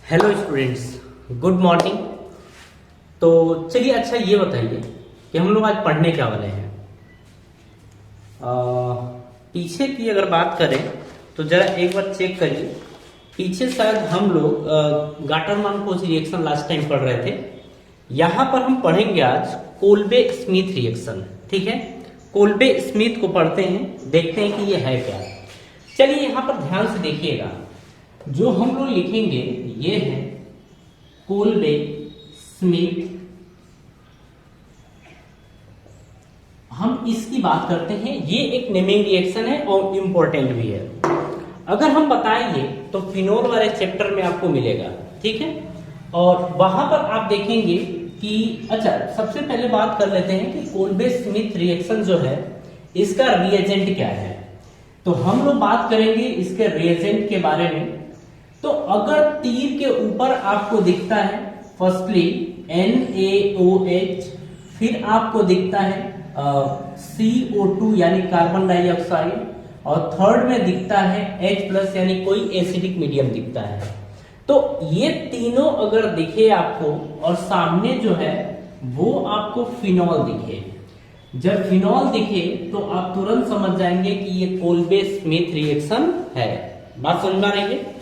Hello students, good morning. तो चलिए, अच्छा ये बताइए कि हम लोग आज पढ़ने क्या वाले हैं। पीछे की अगर बात करें तो जरा एक बार चेक करिए। पीछे शायद हम लोग गाटरमान-कोच रिएक्शन लास्ट टाइम पढ़ रहे थे। यहाँ पर हम पढ़ेंगे आज कोल्बे स्मिथ रिएक्शन। ठीक है, कोल्बे स्मिथ को पढ़ते हैं, देखते हैं कि ये है क्या। चलिए यहाँ पर ध्यान से देखिएगा। जो हम लोग लिखेंगे ये है कोल्बे स्मिथ। हम इसकी बात करते हैं, ये एक नेमिंग रिएक्शन है और इंपॉर्टेंट भी है। अगर हम बताएंगे तो फिनोल वाले चैप्टर में आपको मिलेगा, ठीक है। और वहां पर आप देखेंगे कि अच्छा, सबसे पहले बात कर लेते हैं कि कोल्बे स्मिथ रिएक्शन जो है इसका रिएजेंट क्या है। तो हम लोग बात करेंगे इसके रिएजेंट के बारे में। तो अगर तीर के ऊपर आपको दिखता है फर्स्टली NaOH, फिर आपको दिखता है CO2 यानी कार्बन डाइऑक्साइड, और थर्ड में दिखता है H+ यानी कोई एसिडिक मीडियम दिखता है। तो ये तीनों अगर दिखे आपको और सामने जो है वो आपको फिनॉल दिखे, जब फिनॉल दिखे तो आप तुरंत समझ जाएंगे कि ये कोल्बे स्मिथ रिएक्शन है। बात समझ में आ रही है?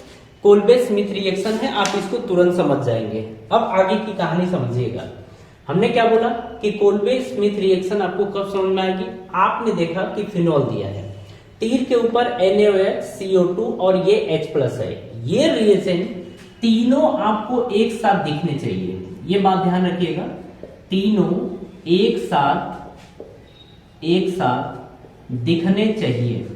कोल्बे स्मिथ रिएक्शन है, आप इसको तुरंत समझ जाएंगे। अब आगे की कहानी समझिएगा। हमने क्या बोला कि कोल्बे स्मिथ रिएक्शन आपको कब समझ में आएगी। आपने देखा कि फिनॉल दिया है, तीर के ऊपर NaOH, CO2 और ये H+ है। ये रिएजेंट तीनों आपको एक साथ दिखने चाहिए, ये बात ध्यान रखिएगा। तीनों एक साथ दिखने चाहिए,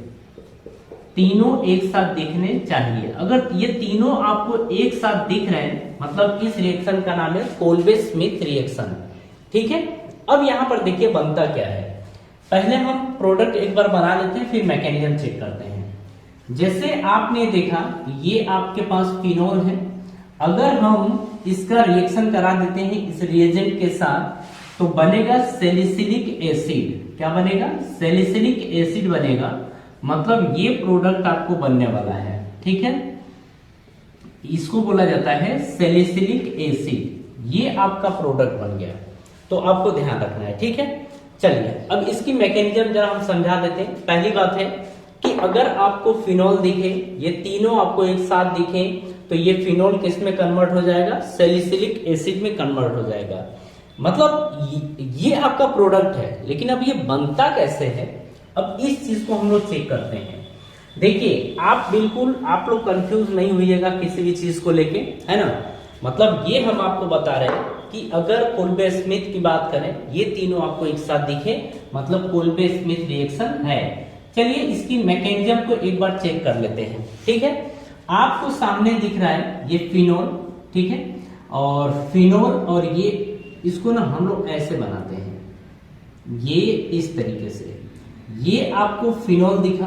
तीनों एक साथ दिखने चाहिए। अगर ये तीनों आपको एक साथ दिख रहे हैं मतलब इस रिएक्शन का नाम है कोल्बे स्मिथ रिएक्शन, ठीक है। अब यहां पर देखिए बनता क्या है। पहले हम प्रोडक्ट एक बार बना लेते हैं, फिर मैकेनिज्म चेक करते हैं। जैसे आपने देखा ये आपके पास फिनॉल है, अगर हम इसका रिएक्शन करा देते हैं इस रिएजेंट के साथ तो बनेगा सैलिसिलिक एसिड। क्या बनेगा? सैलिसिलिक एसिड बनेगा। मतलब ये प्रोडक्ट आपको बनने वाला है, ठीक है। इसको बोला जाता है सैलिसिलिक एसिड। ये आपका प्रोडक्ट बन गया, तो आपको ध्यान रखना है, ठीक है। चलिए अब इसकी मैकेनिज्म जरा हम समझा देते हैं। पहली बात है कि अगर आपको फिनॉल दिखे, ये तीनों आपको एक साथ दिखे, तो ये फिनॉल किस में कन्वर्ट हो जाएगा? सैलिसिलिक एसिड में कन्वर्ट हो जाएगा। मतलब ये आपका प्रोडक्ट है, लेकिन अब ये बनता कैसे है, अब इस चीज को हम लोग चेक करते हैं। देखिए आप लोग कंफ्यूज नहीं होइएगा किसी भी चीज को लेके, है ना। मतलब ये हम आपको बता रहे हैं कि अगर कोल्बे स्मिथ की बात करें, ये तीनों आपको एक साथ दिखे मतलब कोल्बे स्मिथ रिएक्शन है। चलिए इसकी मैकेनिज्म को एक बार चेक कर लेते हैं, ठीक है। आपको सामने दिख रहा है ये फिनॉल, ठीक है। और फिनॉल और ये इसको ना हम लोग ऐसे बनाते हैं, ये इस तरीके से। ये आपको फिनॉल दिखा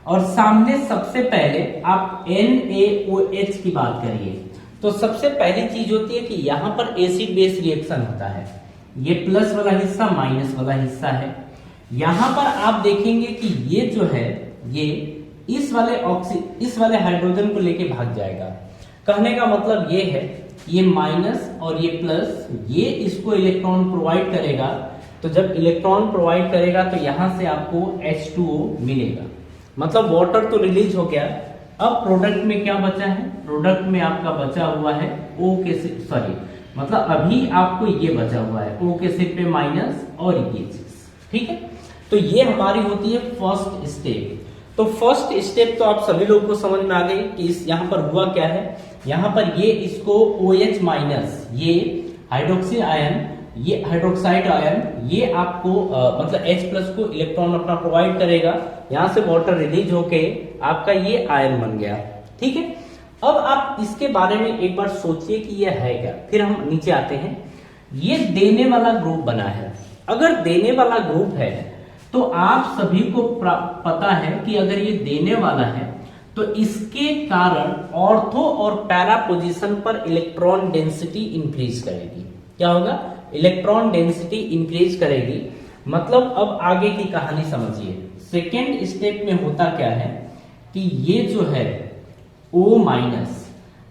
और सामने सबसे पहले आप NaOH की बात करिए तो सबसे पहली चीज होती है कि यहां पर एसिड बेस रिएक्शन होता है। ये प्लस वाला हिस्सा माइनस वाला हिस्सा है। यहां पर आप देखेंगे कि ये जो है ये इस वाले हाइड्रोजन को लेके भाग जाएगा। कहने का मतलब ये है ये माइनस और ये प्लस, ये इसको इलेक्ट्रॉन प्रोवाइड करेगा। तो जब इलेक्ट्रॉन प्रोवाइड करेगा तो यहां से आपको H2O मिलेगा। मतलब वाटर तो रिलीज हो गया। अब प्रोडक्ट में क्या बचा है? प्रोडक्ट में आपका बचा हुआ है मतलब अभी आपको ये बचा हुआ है O के सिर पे माइनस और ये चीज, ठीक है। तो ये हमारी होती है फर्स्ट स्टेप। तो फर्स्ट स्टेप तो आप सभी लोगों को समझ में आ गई कि इस यहाँ पर हुआ क्या है। यहाँ पर ये इसको OH-, ये हाइड्रोक्सी आयन, ये हाइड्रोक्साइड आयन, ये आपको मतलब H+ को इलेक्ट्रॉन अपना प्रोवाइड करेगा। यहां से वाटर रिलीज होके आपका ये आयन बन गया, ठीक है। अब आप इसके बारे में एक बार सोचिए कि ये है क्या। फिर हम नीचे आते हैं। ये देने वाला ग्रुप बना है। अगर देने वाला ग्रुप है तो आप सभी को पता है कि अगर ये देने वाला है तो इसके कारण ऑर्थो और पैरा पोजीशन पर इलेक्ट्रॉन डेंसिटी इंक्रीज करेगी। क्या होगा? इलेक्ट्रॉन डेंसिटी इंक्रीज करेगी। मतलब अब आगे की कहानी समझिए। सेकेंड स्टेप में होता क्या है कि ये जो है O-,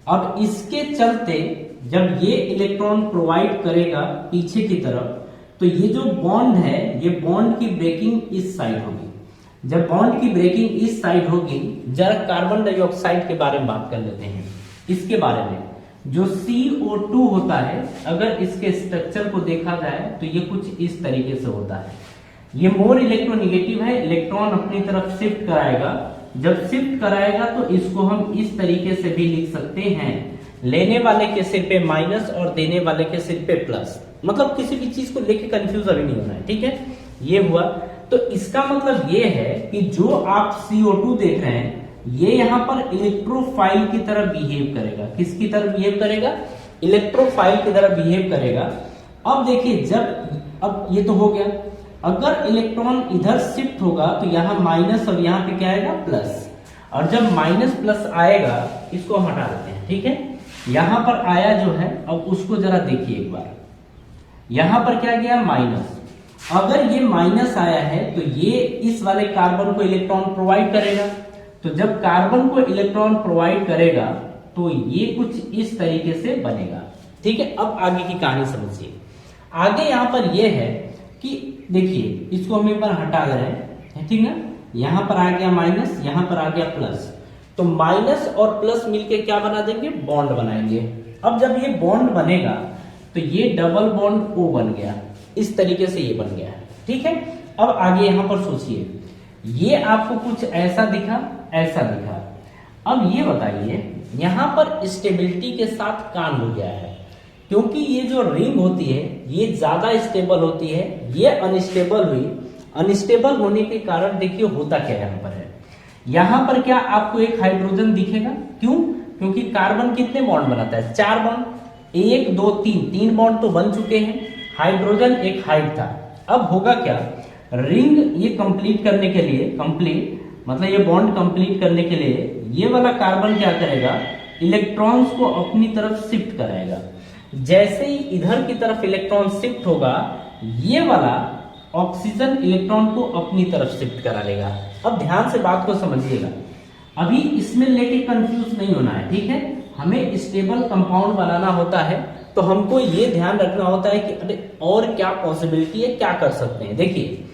अब इसके चलते जब ये इलेक्ट्रॉन प्रोवाइड करेगा पीछे की तरफ, तो ये जो बॉन्ड है, ये बॉन्ड की ब्रेकिंग इस साइड होगी। जब बॉन्ड की ब्रेकिंग इस साइड होगी, जरा कार्बन डाइऑक्साइड के बारे में बात कर लेते हैं। इसके बारे में जो CO2 होता है, अगर इसके स्ट्रक्चर को देखा जाए तो ये कुछ इस तरीके से होता है। ये मोर इलेक्ट्रोनिगेटिव है, इलेक्ट्रॉन अपनी तरफ शिफ्ट कराएगा। जब शिफ्ट कराएगा तो इसको हम इस तरीके से भी लिख सकते हैं, लेने वाले के सिर पे माइनस और देने वाले के सिर पे प्लस। मतलब किसी भी चीज को लेके कंफ्यूज अभी नहीं होना है, ठीक है। ये हुआ, तो इसका मतलब ये है कि जो आप CO2 देख रहे हैं, ये यहां पर इलेक्ट्रोफाइल की तरह बिहेव करेगा। किसकी तरह बिहेव करेगा? इलेक्ट्रोफाइल की तरह बिहेव करेगा। अब देखिए, जब अब ये तो हो गया, अगर इलेक्ट्रॉन इधर शिफ्ट होगा तो यहां माइनस और यहां पे क्या आएगा? प्लस। और जब माइनस प्लस आएगा, इसको हम हटा देते हैं, ठीक है। यहां पर आया जो है, अब उसको जरा देखिए एक बार। यहां पर क्या गया? माइनस। अगर ये माइनस आया है तो ये इस वाले कार्बन को इलेक्ट्रॉन प्रोवाइड करेगा। तो जब कार्बन को इलेक्ट्रॉन प्रोवाइड करेगा तो ये कुछ इस तरीके से बनेगा, ठीक है। अब आगे की कहानी समझिए। आगे यहां पर ये है कि देखिए, इसको हम एक बार हटा दे रहे हैं, ठीक है। यहां पर आ गया माइनस, यहां पर आ गया प्लस। तो माइनस और प्लस मिलके क्या बना देंगे? बॉन्ड बनाएंगे। अब जब ये बॉन्ड बनेगा तो ये डबल बॉन्ड O बन गया। इस तरीके से ये बन गया है, ठीक है। अब आगे यहां पर सोचिए, ये आपको कुछ ऐसा दिखा, ऐसा दिखा। अब ये बताइए, यहां पर स्टेबिलिटी के साथ कांड हो गया है, क्योंकि ये जो रिंग होती है ये ज्यादा स्टेबल होती है, ये अनस्टेबल हुई। अनस्टेबल होने के कारण देखिए होता क्या यहां पर है। यहां पर क्या आपको एक हाइड्रोजन दिखेगा? क्यों? क्योंकि कार्बन कितने बॉन्ड बनाता है? 4 बॉन्ड। 1 2 3 बॉन्ड तो बन चुके हैं। हाइड्रोजन एक हाइड था। अब होगा क्या? रिंग ये कंप्लीट करने के लिए, कंप्लीट मतलब ये बॉन्ड कंप्लीट करने के लिए ये वाला कार्बन क्या करेगा? इलेक्ट्रॉन्स को अपनी तरफ शिफ्ट कराएगा। जैसे ही इधर की तरफ इलेक्ट्रॉन शिफ्ट होगा, ये वाला ऑक्सीजन इलेक्ट्रॉन को अपनी तरफ शिफ्ट करा लेगा। अब ध्यान से बात को समझिएगा, अभी इसमें लेके कंफ्यूज नहीं होना है, ठीक है। हमें स्टेबल कंपाउंड बनाना होता है तो हमको ये ध्यान रखना होता है कि अरे और क्या पॉसिबिलिटी है, क्या कर सकते हैं। देखिए,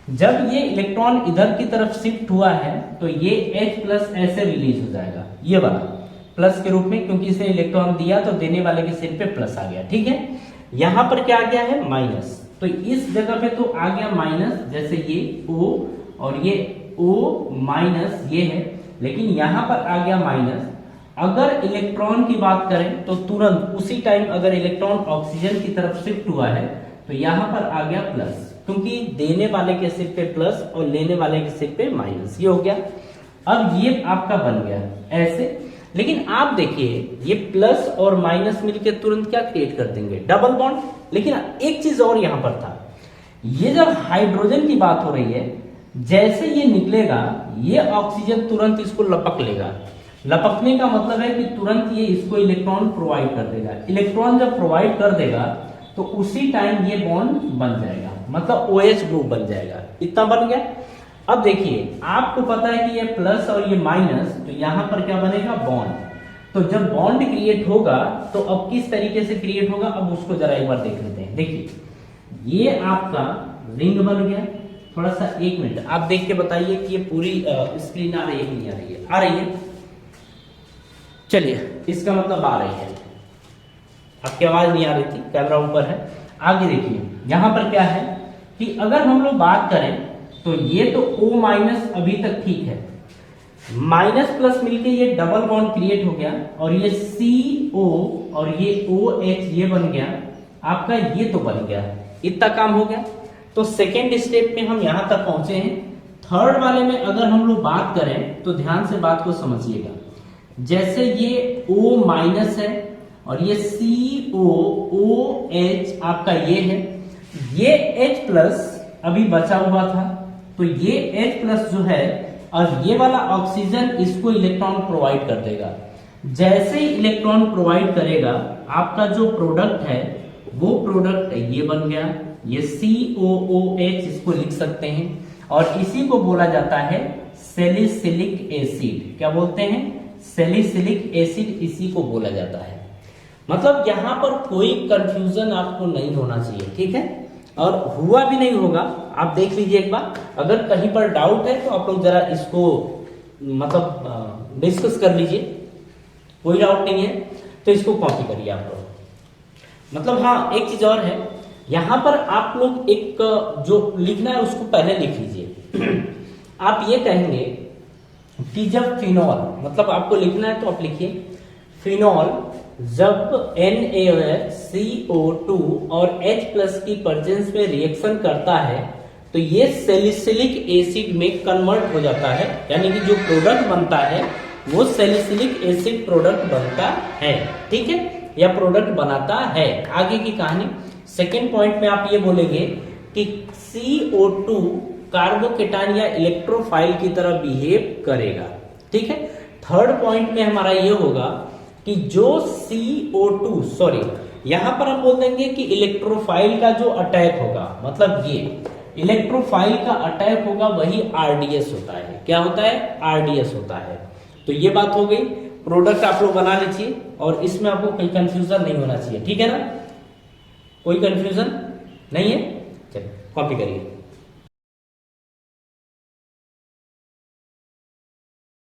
जब ये इलेक्ट्रॉन इधर की तरफ शिफ्ट हुआ है तो ये H+ ऐसे रिलीज हो जाएगा, ये वाला प्लस के रूप में, क्योंकि इसे इलेक्ट्रॉन दिया तो देने वाले के सिर पे प्लस आ गया, ठीक है। यहां पर क्या आ गया है? माइनस। तो इस जगह पे तो आ गया माइनस, जैसे ये O और ये O माइनस ये है, लेकिन यहां पर आ गया माइनस। अगर इलेक्ट्रॉन की बात करें तो तुरंत उसी टाइम अगर इलेक्ट्रॉन ऑक्सीजन की तरफ शिफ्ट हुआ है तो यहां पर आ गया प्लस, क्योंकि देने वाले के सिर पे प्लस और लेने वाले के सिर पे माइनस, ये हो गया। अब ये आपका बन गया ऐसे। लेकिन आप देखिए, ये प्लस और माइनस मिलकर तुरंत क्या क्रिएट कर देंगे? Double bond. लेकिन एक चीज और यहां पर था, ये जब हाइड्रोजन की बात हो रही है, जैसे ये निकलेगा ये ऑक्सीजन तुरंत इसको लपक लेगा। लपकने का मतलब है कि तुरंत ये इसको इलेक्ट्रॉन प्रोवाइड कर देगा। इलेक्ट्रॉन जब प्रोवाइड कर देगा तो उसी टाइम ये बॉन्ड बन जाएगा, मतलब OH ग्रुप बन जाएगा। इतना बन गया। अब देखिए, आपको पता है कि ये प्लस और ये माइनस, तो यहां पर क्या बनेगा? बॉन्ड। तो जब बॉन्ड क्रिएट होगा तो अब किस तरीके से क्रिएट होगा, अब उसको जरा एक बार देख लेते हैं। देखिए, ये आपका रिंग बन गया। थोड़ा सा 1 मिनट आप देख के बताइए कि ये पूरी स्क्रीन आ रही है कि नहीं आ रही है? आ रही है। चलिए, इसका मतलब आ रही है। आपकी आवाज नहीं आ रही थी, कैमरा ऊपर है। आगे देखिए, यहां पर क्या है कि अगर हम लोग बात करें तो ये तो O- अभी तक ठीक है, माइनस प्लस मिलके ये डबल बॉन्ड क्रिएट हो गया और ये CO और ये OH ये बन गया आपका, ये तो बन गया। इतना काम हो गया। तो सेकेंड स्टेप में हम यहां तक पहुंचे हैं। थर्ड वाले में अगर हम लोग बात करें तो ध्यान से बात को समझिएगा। जैसे ये O- है और ये COOH आपका ये है, ये H+ अभी बचा हुआ था, तो ये H+ जो है, और ये वाला ऑक्सीजन इसको इलेक्ट्रॉन प्रोवाइड कर देगा। जैसे ही इलेक्ट्रॉन प्रोवाइड करेगा, आपका जो प्रोडक्ट है वो प्रोडक्ट ये बन गया, ये COOH इसको लिख सकते हैं। और इसी को बोला जाता है सैलिसिलिक एसिड। क्या बोलते हैं? सैलिसिलिक एसिड इसी को बोला जाता है। मतलब यहाँ पर कोई कंफ्यूजन आपको नहीं होना चाहिए, ठीक है, और हुआ भी नहीं होगा। आप देख लीजिए एक बार, अगर कहीं पर डाउट है तो आप लोग जरा इसको मतलब डिस्कस कर लीजिए, कोई डाउट नहीं है तो इसको कॉपी करिए आप लोग। मतलब हाँ, एक चीज और है, यहां पर आप लोग एक जो लिखना है उसको पहले लिख लीजिए। आप ये कहेंगे कि जब फिनॉल, मतलब आपको लिखना है तो आप लिखिए फिनॉल जब NaOH, CO2 और H+ की प्रेजेंस में रिएक्शन करता है तो ये सैलिसिलिक एसिड में कन्वर्ट हो जाता है, यानी कि जो प्रोडक्ट बनता है वो सैलिसिलिक एसिड प्रोडक्ट बनता है, ठीक है, या प्रोडक्ट बनाता है। आगे की कहानी सेकेंड पॉइंट में आप ये बोलेंगे कि CO2 कार्बोकेटायन या इलेक्ट्रोफाइल की तरह बिहेव करेगा, ठीक है। थर्ड पॉइंट में हमारा ये होगा कि जो CO2 सॉरी यहां पर हम बोल देंगे कि इलेक्ट्रोफाइल का जो अटैक होगा, मतलब ये इलेक्ट्रोफाइल का अटैक होगा वही RDS होता है। क्या होता है? RDS होता है। तो ये बात हो गई, प्रोडक्ट आप लोग बना लीजिए और इसमें आपको कोई कंफ्यूजन नहीं होना चाहिए, ठीक है ना, कोई कंफ्यूजन नहीं है। चलिए कॉपी करिए।